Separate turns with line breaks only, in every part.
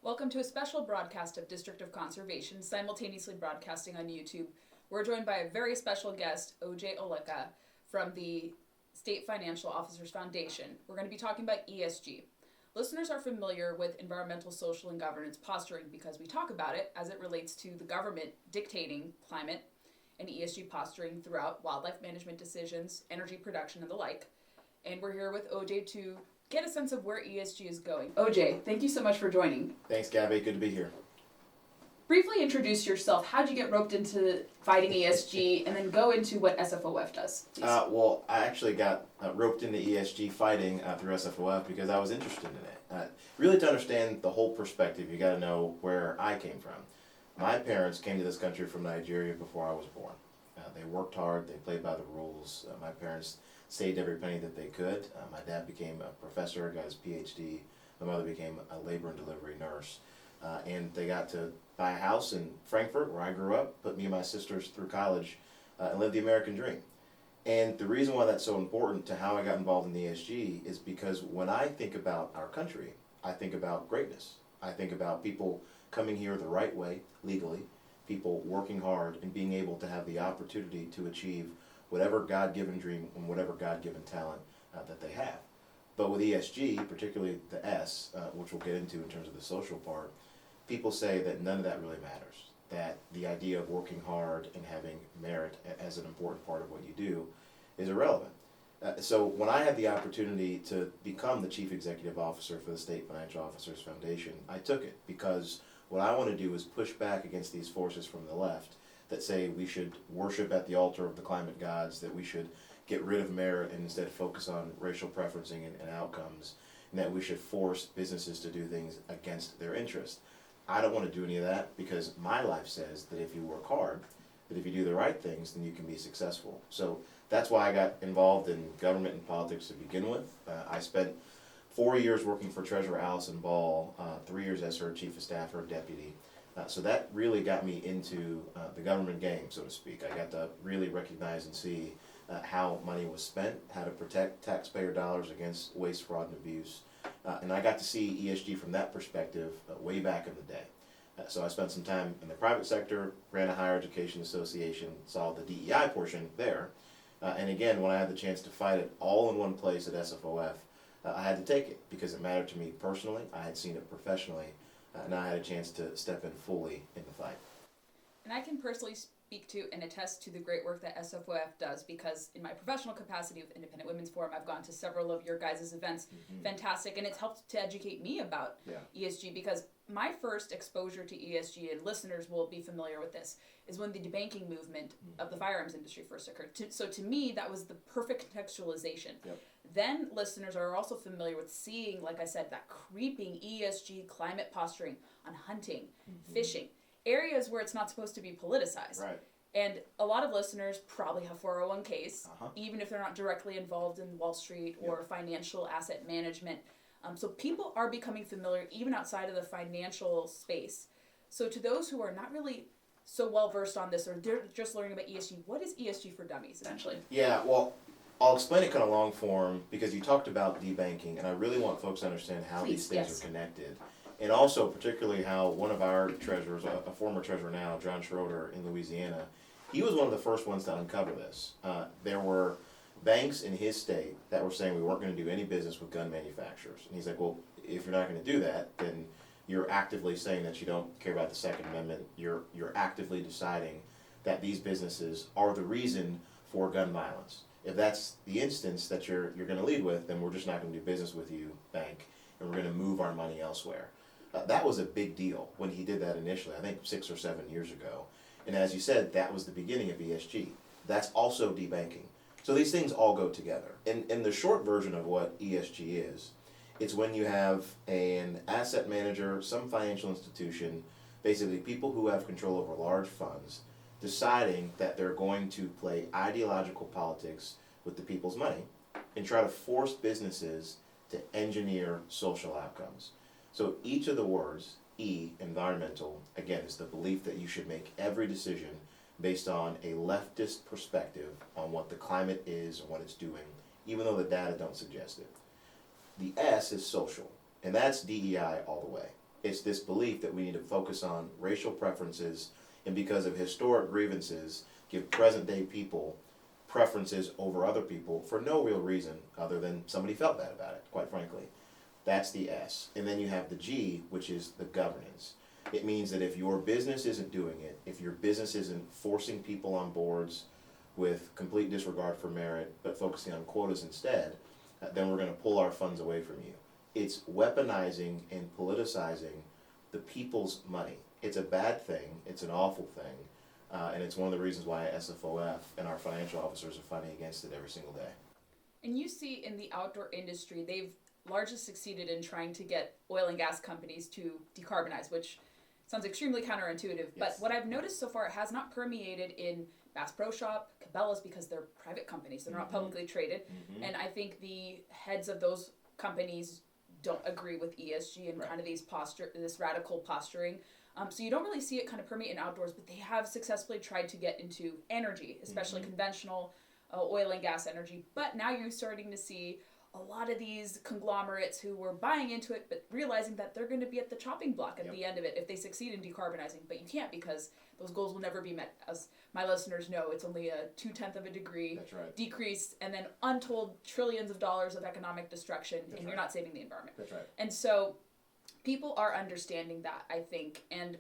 Welcome to a special broadcast of District of Conservation, simultaneously broadcasting on YouTube. We're joined by a very special guest, OJ Oleka, from the State Financial Officers Foundation. We're going to be talking about ESG. Listeners are familiar with environmental, social, and governance posturing because we talk about it as it relates to the government dictating climate and ESG posturing throughout wildlife management decisions, energy production, and the like. And we're here with OJ to get a sense of where ESG is going. OJ, thank you so much for joining.
Thanks, Gabby. Good to be here.
Briefly introduce yourself. How'd you get roped into fighting ESG, and then go into what SFOF does, please.
Well, I actually got roped into ESG fighting through SFOF because I was interested in it. Really, to understand the whole perspective, you got to know where I came from. My parents came to this country from Nigeria before I was born. They worked hard. They played by the rules. My parents saved every penny that they could. My dad became a professor, got his PhD. My mother became a labor and delivery nurse. And they got to buy a house in Frankfurt, where I grew up, put me and my sisters through college, and live the American dream. And the reason why that's so important to how I got involved in ESG is because when I think about our country, I think about greatness. I think about people coming here the right way, legally, people working hard and being able to have the opportunity to achieve whatever God-given dream and whatever God-given talent that they have. But with ESG, particularly the S, which we'll get into in terms of the social part, people say that none of that really matters, that the idea of working hard and having merit as an important part of what you do is irrelevant. So when I had the opportunity to become the Chief Executive Officer for the State Financial Officers Foundation, I took it because what I want to do is push back against these forces from the left that say we should worship at the altar of the climate gods, that we should get rid of merit and instead focus on racial preferencing and outcomes, and that we should force businesses to do things against their interest. I don't want to do any of that because my life says that if you work hard, that if you do the right things, then you can be successful. So that's why I got involved in government and politics to begin with. I spent 4 years working for Treasurer Allison Ball, 3 years as her chief of staff, her deputy. So that really got me into the government game, so to speak. I got to really recognize and see how money was spent, how to protect taxpayer dollars against waste, fraud, and abuse. And I got to see ESG from that perspective way back in the day. So I spent some time in the private sector, ran a higher education association, saw the DEI portion there. And again, when I had the chance to fight it all in one place at SFOF, I had to take it because it mattered to me personally. I had seen it professionally. And I had a chance to step in fully in the fight.
And I can personally speak to and attest to the great work that SFOF does because in my professional capacity with Independent Women's Forum, I've gone to several of your guys' events. Mm-hmm. Fantastic. And it's helped to educate me about ESG because my first exposure to ESG, and listeners will be familiar with this, is when the debanking movement of the firearms industry first occurred. So to me, that was the perfect contextualization. Yep. Then listeners are also familiar with seeing, like I said, that creeping ESG climate posturing on hunting, fishing, areas where it's not supposed to be politicized.
Right.
And a lot of listeners probably have 401ks, even if they're not directly involved in Wall Street or financial asset management. So people are becoming familiar even outside of the financial space. So to those who are not really so well versed on this or they're just learning about ESG, what is ESG for dummies essentially?
Yeah, well, I'll explain it kind of long form because you talked about debanking, and I really want folks to understand how these things are connected. And also particularly how one of our treasurers, a former treasurer now, John Schroeder in Louisiana, he was one of the first ones to uncover this. There were banks in his state that were saying we weren't going to do any business with gun manufacturers. And he's like, well, if you're not going to do that, then you're actively saying that you don't care about the Second Amendment. You're actively deciding that these businesses are the reason for gun violence. If that's the instance that you're going to lead with, then we're just not going to do business with you, bank, and we're going to move our money elsewhere. That was a big deal when he did that initially, I think 6 or 7 years ago. And as you said, that was the beginning of ESG. That's also debanking. So these things all go together. In the short version of what ESG is, it's when you have an asset manager, some financial institution, basically people who have control over large funds, deciding that they're going to play ideological politics with the people's money and try to force businesses to engineer social outcomes. So each of the words, E, environmental, again, is the belief that you should make every decision based on a leftist perspective on what the climate is and what it's doing, even though the data don't suggest it. The S is social, and that's DEI all the way. It's this belief that we need to focus on racial preferences and because of historic grievances, give present day people preferences over other people for no real reason other than somebody felt bad about it, quite frankly. That's the S. And then you have the G, which is the governance. It means that if your business isn't doing it, if your business isn't forcing people on boards with complete disregard for merit, but focusing on quotas instead, then we're going to pull our funds away from you. It's weaponizing and politicizing the people's money. It's a bad thing. It's an awful thing. And it's one of the reasons why SFOF and our financial officers are fighting against it every single day.
And you see in the outdoor industry, they've largely succeeded in trying to get oil and gas companies to decarbonize, which sounds extremely counterintuitive. Yes. But what I've noticed so far, it has not permeated in Bass Pro Shop, Cabela's, because they're private companies. They're not publicly traded. And I think the heads of those companies don't agree with ESG and kind of this radical posturing. So you don't really see it kind of permeate in outdoors, but they have successfully tried to get into energy, especially conventional oil and gas energy. But now you're starting to see a lot of these conglomerates who were buying into it, but realizing that they're going to be at the chopping block at the end of it if they succeed in decarbonizing. But you can't, because those goals will never be met. As my listeners know, it's only a 0.2 of a degree decrease, and then untold trillions of dollars of economic destruction, and you're not saving the environment.
That's right.
And so people are understanding that, I think. And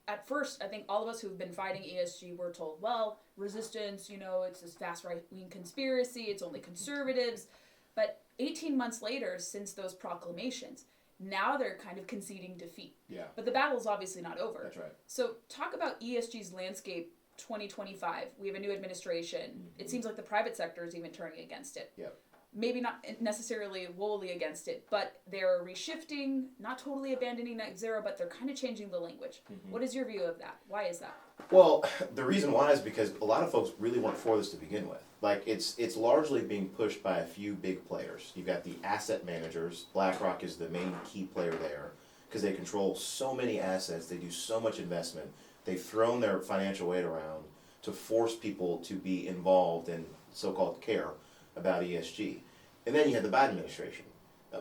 at first, I think all of us who've been fighting ESG were told, well, resistance, it's this vast right-wing conspiracy, it's only conservatives. But 18 months later, since those proclamations, now they're kind of conceding defeat.
Yeah.
But the battle's obviously not over.
That's right.
So talk about ESG's landscape 2025. We have a new administration. It seems like the private sector is even turning against it.
Yep.
Maybe not necessarily wholly against it, but they're reshifting, not totally abandoning net zero, but they're kind of changing the language. What is your view of that? Why is that?
Well, the reason why is because a lot of folks really weren't for this to begin with. Like, it's largely being pushed by a few big players. You've got the asset managers. BlackRock is the main key player there because they control so many assets. They do so much investment. They've thrown their financial weight around to force people to be involved in so-called care about ESG. And then you had the Biden administration.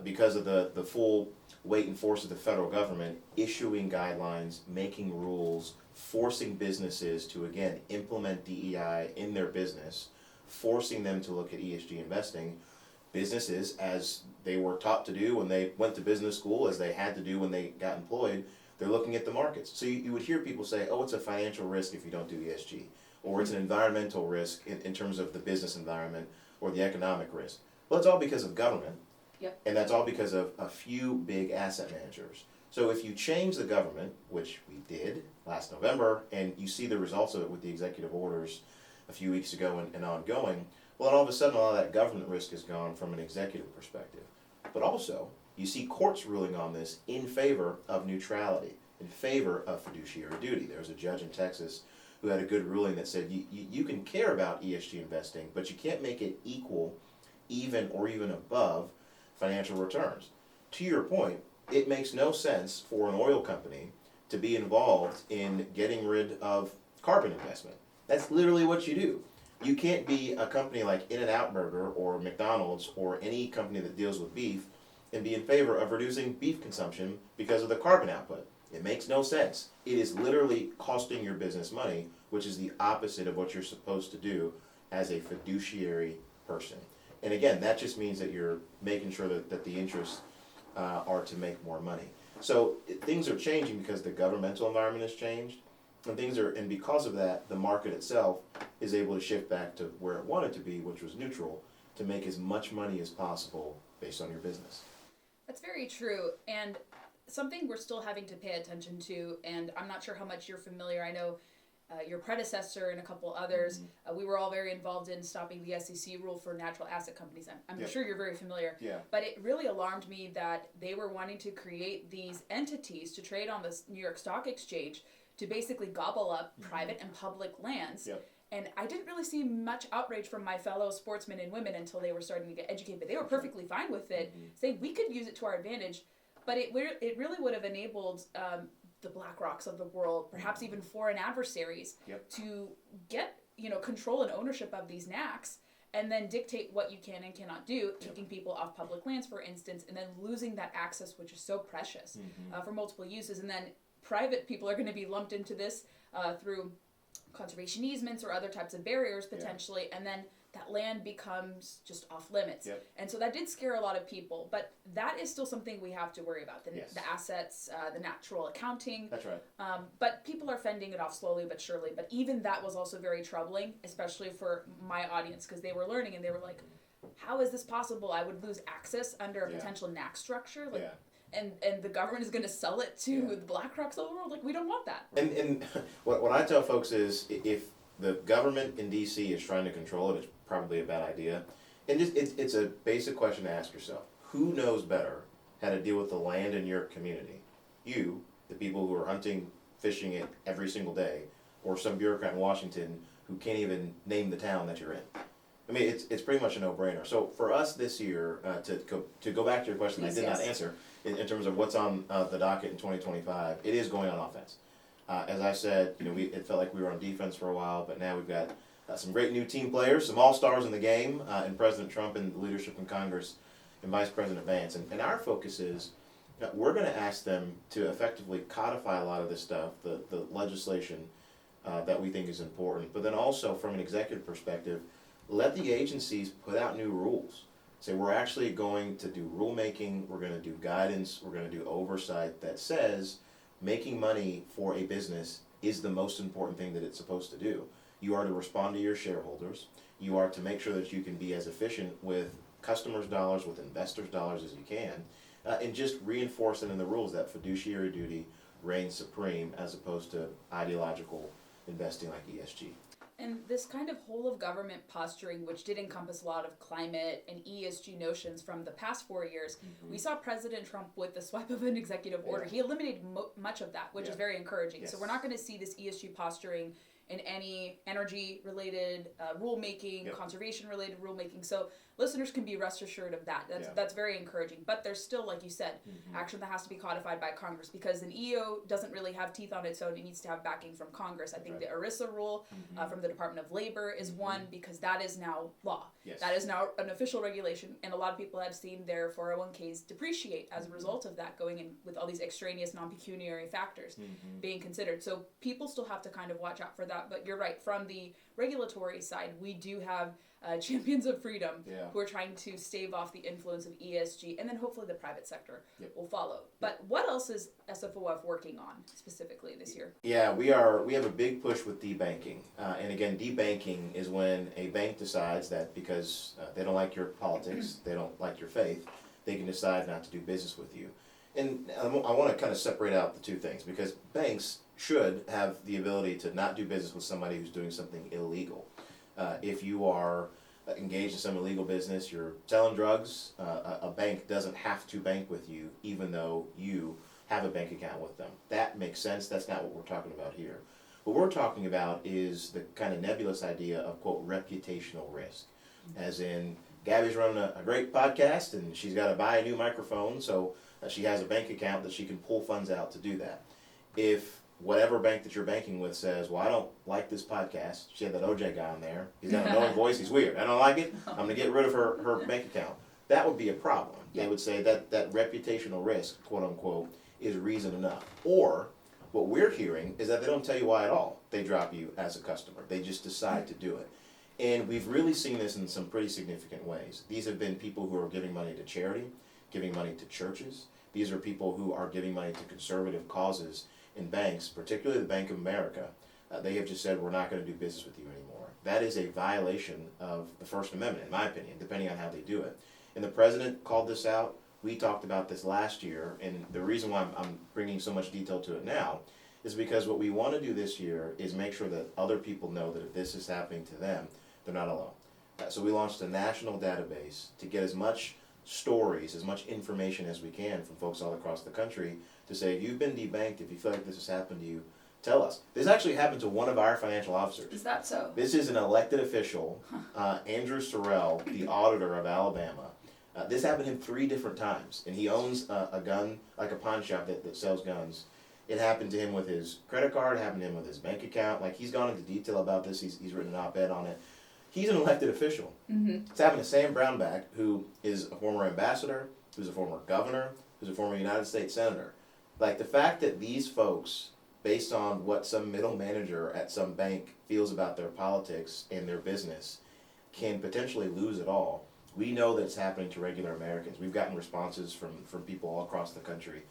Because of the full weight and force of the federal government issuing guidelines, making rules, forcing businesses to, again, implement DEI in their business, forcing them to look at ESG investing. Businesses, as they were taught to do when they went to business school, as they had to do when they got employed, they're looking at the markets. So you would hear people say, oh, it's a financial risk if you don't do ESG, or it's an environmental risk in terms of the business environment or the economic risk. Well, it's all because of government, and that's all because of a few big asset managers. So if you change the government, which we did last November, and you see the results of it with the executive orders a few weeks ago and ongoing, well, then all of a sudden a lot of that government risk is gone from an executive perspective. But also, you see courts ruling on this in favor of neutrality, in favor of fiduciary duty. There was a judge in Texas who had a good ruling that said you can care about ESG investing, but you can't make it equal, even, or even above financial returns. To your point, it makes no sense for an oil company to be involved in getting rid of carbon investment. That's literally what you do. You can't be a company like In-N-Out Burger or McDonald's or any company that deals with beef and be in favor of reducing beef consumption because of the carbon output. It makes no sense. It is literally costing your business money, which is the opposite of what you're supposed to do as a fiduciary person. And again, that just means that you're making sure that the interests are to make more money. So things are changing because the governmental environment has changed, and because of that, the market itself is able to shift back to where it wanted to be, which was neutral, to make as much money as possible based on your business.
That's very true, and something we're still having to pay attention to, and I'm not sure how much you're familiar. I know your predecessor and a couple others, we were all very involved in stopping the SEC rule for natural asset companies. I'm sure you're very familiar.
Yeah.
But it really alarmed me that they were wanting to create these entities to trade on the New York Stock Exchange to basically gobble up private and public lands.
Yep.
And I didn't really see much outrage from my fellow sportsmen and women until they were starting to get educated. But they were perfectly fine with it, saying we could use it to our advantage. But it really would have enabled the BlackRocks of the world, perhaps even foreign adversaries, to get control and ownership of these NACs and then dictate what you can and cannot do, kicking people off public lands, for instance, and then losing that access, which is so precious for multiple uses. And then private people are going to be lumped into this through conservation easements or other types of barriers potentially, and then that land becomes just off limits. And so that did scare a lot of people, but that is still something we have to worry about, the assets, the natural accounting.
That's right.
But people are fending it off slowly but surely, but even that was also very troubling, especially for my audience, because they were learning and they were like, how is this possible? I would lose access under a potential NAC structure, like, and the government is going to sell it to the BlackRocks of the world. Like, we don't want that.
And what I tell folks is, if the government in D.C. is trying to control it, it's probably a bad idea. And just it's a basic question to ask yourself: who knows better how to deal with the land in your community? You, the people who are hunting, fishing it every single day, or some bureaucrat in Washington who can't even name the town that you're in? I mean, it's pretty much a no-brainer. So for us this year, to go back to your question, I did not answer in terms of what's on the docket in 2025. It is going on offense. As I said, it felt like we were on defense for a while, but now we've got some great new team players, some all-stars in the game, and President Trump and the leadership in Congress and Vice President Vance. And our focus is we're going to ask them to effectively codify a lot of this stuff, the legislation that we think is important, but then also from an executive perspective, let the agencies put out new rules. Say, we're actually going to do rulemaking, we're going to do guidance, we're going to do oversight that says making money for a business is the most important thing that it's supposed to do. You are to respond to your shareholders. You are to make sure that you can be as efficient with customers' dollars, with investors' dollars as you can, and just reinforce it in the rules that fiduciary duty reigns supreme as opposed to ideological investing like ESG.
And this kind of whole of government posturing, which did encompass a lot of climate and ESG notions from the past 4 years, we saw President Trump with the swipe of an executive order. He eliminated much of that, which is very encouraging. So we're not going to see this ESG posturing in any energy-related rulemaking, conservation-related rulemaking. So listeners can be rest assured of that. That's very encouraging. But there's still, like you said, action that has to be codified by Congress, because an EO doesn't really have teeth on its own. It needs to have backing from Congress. I think the ERISA rule from the Department of Labor is one, because that is now law. That is now an official regulation, and a lot of people have seen their 401ks depreciate as a result of that, going in with all these extraneous non-pecuniary factors being considered. So people still have to kind of watch out for that. But you're right, from the regulatory side, we do have champions of freedom who are trying to stave off the influence of ESG, and then hopefully the private sector will follow. But what else is SFOF working on specifically this year?
Yeah, we have a big push with debanking. And again, debanking is when a bank decides that because they don't like your politics, they don't like your faith, they can decide not to do business with you. And I want to kind of separate out the two things, because banks should have the ability to not do business with somebody who's doing something illegal. If you are engaged in some illegal business, you're selling drugs, a bank doesn't have to bank with you even though you have a bank account with them. That makes sense. That's not what we're talking about here. What we're talking about is the kind of nebulous idea of, quote, reputational risk. As in, Gabby's running a great podcast and she's got to buy a new microphone, so she has a bank account that she can pull funds out to do that. If whatever bank that you're banking with says, well, I don't like this podcast, she had that OJ guy on there, he's got an annoying voice, he's weird, I don't like it, I'm going to get rid of her bank account, that would be a problem. They would say that reputational risk, quote unquote, is reason enough. Or what we're hearing is that they don't tell you why at all they drop you as a customer. They just decide to do it. And we've really seen this in some pretty significant ways. These have been people who are giving money to charity, giving money to churches. These are people who are giving money to conservative causes in banks, particularly the Bank of America. They have just said, we're not going to do business with you anymore. That is a violation of the First Amendment, in my opinion, depending on how they do it. And the president called this out. We talked about this last year, and the reason why I'm bringing so much detail to it now is because what we want to do this year is make sure that other people know that if this is happening to them, they're not alone. So we launched a national database to get as much stories, as much information as we can from folks all across the country to say, if you've been debanked, if you feel like this has happened to you, tell us. This actually happened to one of our financial officers.
Is that so?
This is an elected official, Andrew Sorrell, the auditor of Alabama. This happened to him 3 different times, and he owns a gun, like a pawn shop that sells guns. It happened to him with his credit card, it happened to him with his bank account. Like, he's gone into detail about this, he's written an op-ed on it. He's an elected official. It's happened to Sam Brownback, who is a former ambassador, who's a former governor, who's a former United States senator. Like, the fact that these folks, based on what some middle manager at some bank feels about their politics and their business, can potentially lose it all. We know that it's happening to regular Americans. We've gotten responses from people all across the country.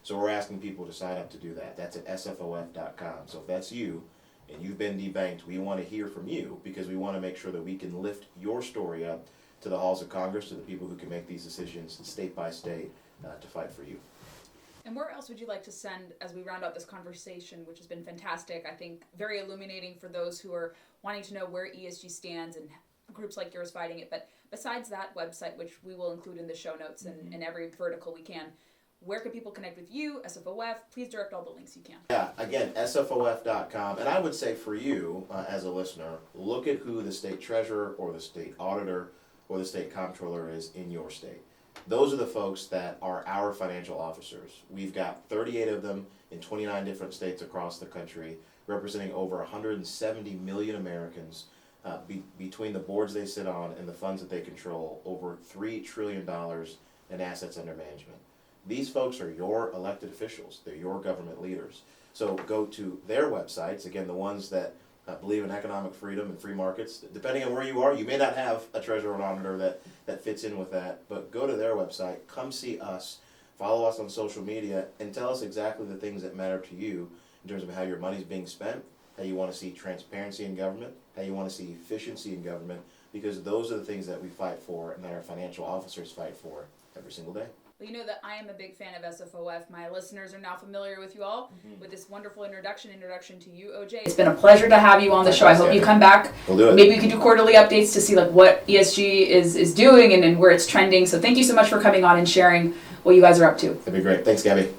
So we're asking people to sign up to do that. That's at sfof.com. So if that's you and you've been debanked, we want to hear from you, because we want to make sure that we can lift your story up to the halls of Congress, to the people who can make these decisions state by state to fight for you.
And where else would you like to send, as we round out this conversation, which has been fantastic, I think very illuminating for those who are wanting to know where ESG stands and groups like yours fighting it. But besides that website, which we will include in the show notes and in every vertical we can, where can people connect with you, SFOF? Please direct all the links you can.
Yeah, again, sfof.com. And I would say for you, as a listener, look at who the state treasurer or the state auditor or the state comptroller is in your state. Those are the folks that are our financial officers. We've got 38 of them in 29 different states across the country, representing over 170 million Americans. Between the boards they sit on and the funds that they control, over $3 trillion in assets under management. These folks are your elected officials. They're your government leaders. So go to their websites, again, the ones that believe in economic freedom and free markets. Depending on where you are, you may not have a treasurer or auditor that fits in with that, but go to their website, come see us, follow us on social media, and tell us exactly the things that matter to you in terms of how your money's being spent, how you want to see transparency in government, how you want to see efficiency in government, because those are the things that we fight for and that our financial officers fight for every single day.
Well, you know that I am a big fan of SFOF. My listeners are now familiar with you all with this wonderful introduction to you, OJ. It's been a pleasure to have you on the show. I hope you come back.
We'll do it.
Maybe we can do quarterly updates to see like what ESG is doing and where it's trending. So thank you so much for coming on and sharing what you guys are up to.
That'd be great. Thanks, Gabby.